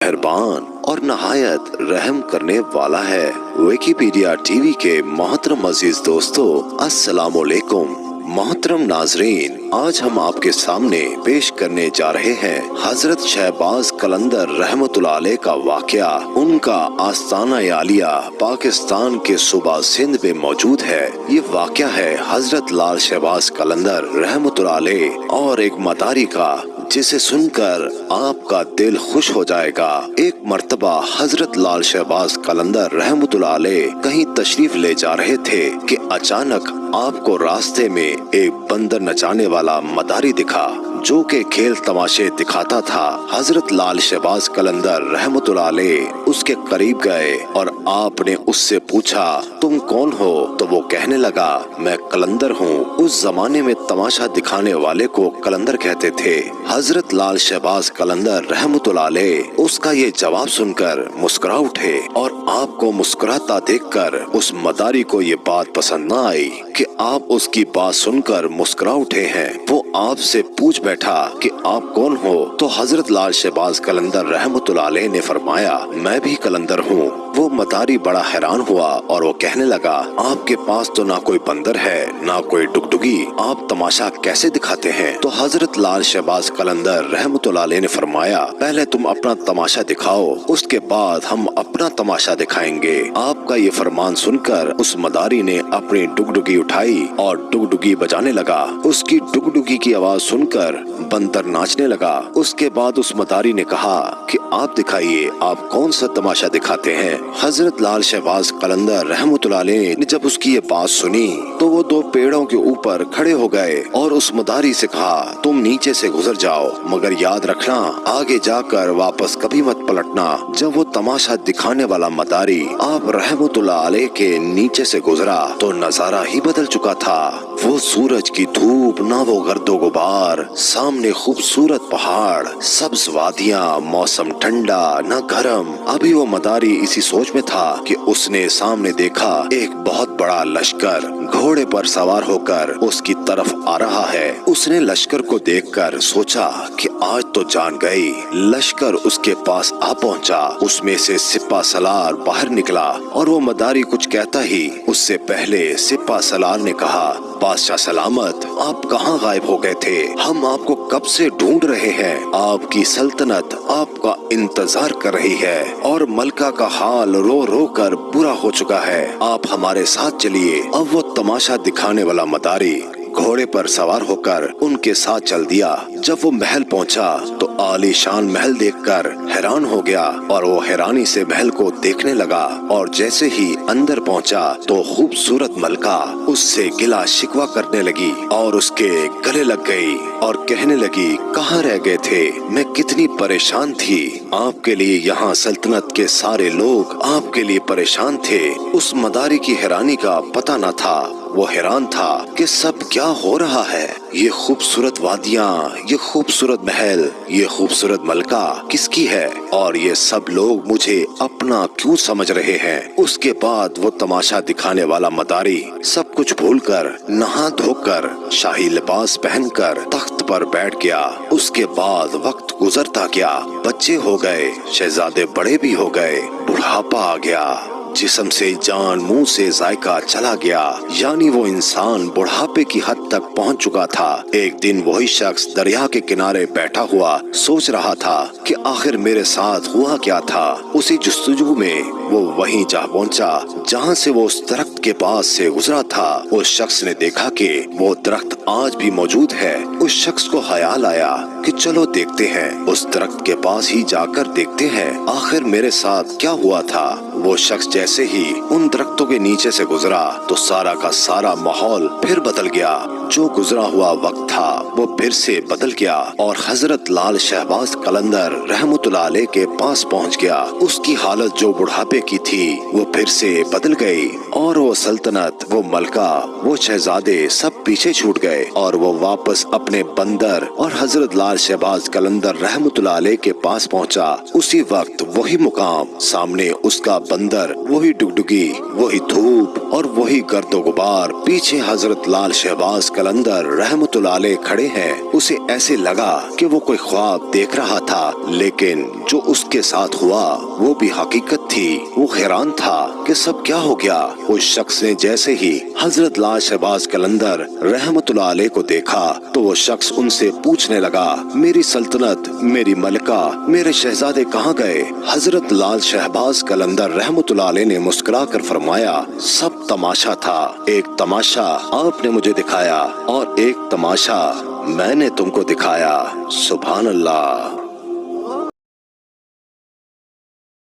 मेहरबान और नहायत रहम करने वाला है। विकिपीडिया टीवी के मोहतरम अजीज दोस्तों, अस्सलाम वालेकुम। मोहतरम नाजरीन, आज हम आपके सामने पेश करने जा रहे हैं हजरत शहबाज कलंदर रहमतुल्लाह अलैह का वाक़या। उनका आस्ताना आलिया पाकिस्तान के सूबा सिंध में मौजूद है। ये वाक़या है हजरत लाल शहबाज कलंदर रहमतुल्लाह अलैह और एक मदारी का, जिसे सुनकर आपका दिल खुश हो जाएगा। एक मर्तबा हजरत लाल शहबाज कलंदर रहमतुल्लाह अलैह कहीं तशरीफ ले जा रहे थे कि अचानक आपको रास्ते में एक बंदर नचाने वाला मदारी दिखा, जो के खेल तमाशे दिखाता था। हजरत लाल शहबाज कलंदर रहमतुल्लाह अलैह उसके करीब गए और आपने उससे पूछा, तुम कौन हो? तो वो कहने लगा, मैं कलंदर हूँ। उस जमाने में तमाशा दिखाने वाले को कलंदर कहते थे। हजरत लाल शहबाज कलंदर रहमतुल्लाह अलैह उसका ये जवाब सुनकर मुस्कुरा उठे और आपको मुस्कुराता देखकर उस मदारी को ये बात पसंद न आई कि आप उसकी बात सुनकर मुस्कुरा उठे हैं। वो आपसे पूछ बैठा कि आप कौन हो? तो हजरत लाल शहबाज कलंदर रहमतुल्लाह अलैह ने फरमाया, मैं भी कलंदर हूँ। वो मदारी बड़ा हैरान हुआ और वो कहने लगा, आपके पास तो ना कोई बंदर है ना कोई डुगडुगी, आप तमाशा कैसे दिखाते हैं? तो हजरत लाल शहबाज कलंदर रहमतुल्लाह अलैह ने फरमाया, पहले तुम अपना तमाशा दिखाओ, उसके बाद हम अपना तमाशा दिखाएंगे। आपका ये फरमान सुनकर उस मदारी ने अपनी डुगडुगी उठाई और डुगडुगी बजाने लगा। उसकी डुगडुगी की आवाज सुनकर बंदर नाचने लगा। उसके बाद उस मदारी ने कहा कि आप दिखाइए, आप कौन सा तमाशा दिखाते हैं? हजरत लाल शहबाज कलंदर रहमतुल्लाह अलैह ने जब उसकी ये बात सुनी तो वो दो पेड़ों के ऊपर खड़े हो गए और उस मदारी से कहा, तुम नीचे से गुजर जाओ, मगर याद रखना आगे जाकर वापस कभी मत पलटना। जब वो तमाशा दिखाने वाला मदारी आप रहमतुल्लाह अलैह के नीचे से गुजरा तो नजारा ही बदल चुका था। वो सूरज की धूप, ना वो गर्दो गुबार, सामने खूबसूरत पहाड़, सब्ज वादियाँ, मौसम ठंडा न गर्म। अभी वो मदारी इसी सोच में था कि उसने सामने देखा एक बहुत बड़ा लश्कर घोड़े पर सवार होकर उसकी तरफ आ रहा है। उसने लश्कर को देखकर सोचा कि आज तो जान गई। लश्कर उसके पास आ पहुंचा। उसमें से सिपा सलार बाहर निकला और वो मदारी कुछ कहता ही उससे पहले सिपा सलार ने कहा, बादशाह सलामत, आप कहाँ गायब हो गए थे? हम आपको कब से ढूंढ रहे हैं। आपकी सल्तनत आपका इंतजार कर रही है और मलका का हाल रो रो कर बुरा हो चुका है। आप हमारे साथ चलिए। अब वो तमाशा दिखाने वाला मदारी घोड़े पर सवार होकर उनके साथ चल दिया। जब वो महल पहुंचा तो आलीशान महल देखकर हैरान हो गया और वो हैरानी से महल को देखने लगा और जैसे ही अंदर पहुंचा तो खूबसूरत मलका उससे गिला शिकवा करने लगी और उसके गले लग गई और कहने लगी, कहाँ रह गए थे? मैं कितनी परेशान थी। आपके लिए यहाँ सल्तनत के सारे लोग आपके लिए परेशान थे। उस मदारी की हैरानी का पता न था। वो हैरान था कि सब क्या हो रहा है। ये खूबसूरत वादियाँ, ये खूबसूरत महल, ये खूबसूरत मलका किसकी है और ये सब लोग मुझे अपना क्यों समझ रहे हैं? उसके बाद वो तमाशा दिखाने वाला मदारी सब कुछ भूलकर नहा धोकर शाही लिबास पहनकर तख्त पर बैठ गया। उसके बाद वक्त गुजरता गया, बच्चे हो गए, शहजादे बड़े भी हो गए, बुढ़ापा आ गया, जिस्म से जान, मुंह से जायका चला गया, यानी वो इंसान बुढ़ापे की हद तक पहुंच चुका था। एक दिन वही शख्स दरिया के किनारे बैठा हुआ सोच रहा था कि आखिर मेरे साथ हुआ क्या था। उसी जुस्तजू में वो वहीं जा पहुंचा जहां से वो उस दरख्त के पास से गुजरा था। उस शख्स ने देखा कि वो दरख्त आज भी मौजूद है। उस शख्स को ख्याल आया कि चलो देखते हैं, उस दरख्त के पास ही जाकर देखते हैं आखिर मेरे साथ क्या हुआ था। वो शख्स जैसे ही उन दरख्तों के नीचे से गुजरा तो सारा का सारा माहौल फिर बदल गया। जो गुजरा हुआ वक्त था वो फिर से बदल गया और हजरत लाल शहबाज कलंदर रहमतुल्लाह अलैह के पास पहुंच गया। उसकी हालत जो बुढ़ापे की थी वो फिर से बदल गई और वो सल्तनत, वो मलका, वो शहजादे सब पीछे छूट गए और वो वापस अपने बंदर और हजरत लाल शहबाज कलंदर रहमतुल्लाह अलैह के पास पहुंचा। उसी वक्त वही मुकाम, सामने उसका बंदर, वही डुगडुगी, वही धूप और वही गर्दो गुबार। पीछे हजरत लाल शहबाज कलंदर रहमतुल्लाह अलैह खड़े हैं। उसे ऐसे लगा कि वो कोई ख्वाब देख रहा था, लेकिन जो उसके साथ हुआ वो भी हकीकत थी। वो हैरान था कि सब क्या हो गया। उस शख्स ने जैसे ही हजरत लाल शहबाज कलंदर रहमतुल्लाह अलैह को देखा तो वो शख्स उनसे पूछने लगा, मेरी सल्तनत, मेरी मलिका, मेरे शहजादे कहाँ गए? हजरत लाल शहबाज कलंदर रहमतुल्लाह अलैह ने मुस्कुरा कर फरमाया, सब तमाशा था। एक तमाशा आपने मुझे दिखाया और एक तमाशा मैंने तुमको दिखाया। सुभान अल्लाह।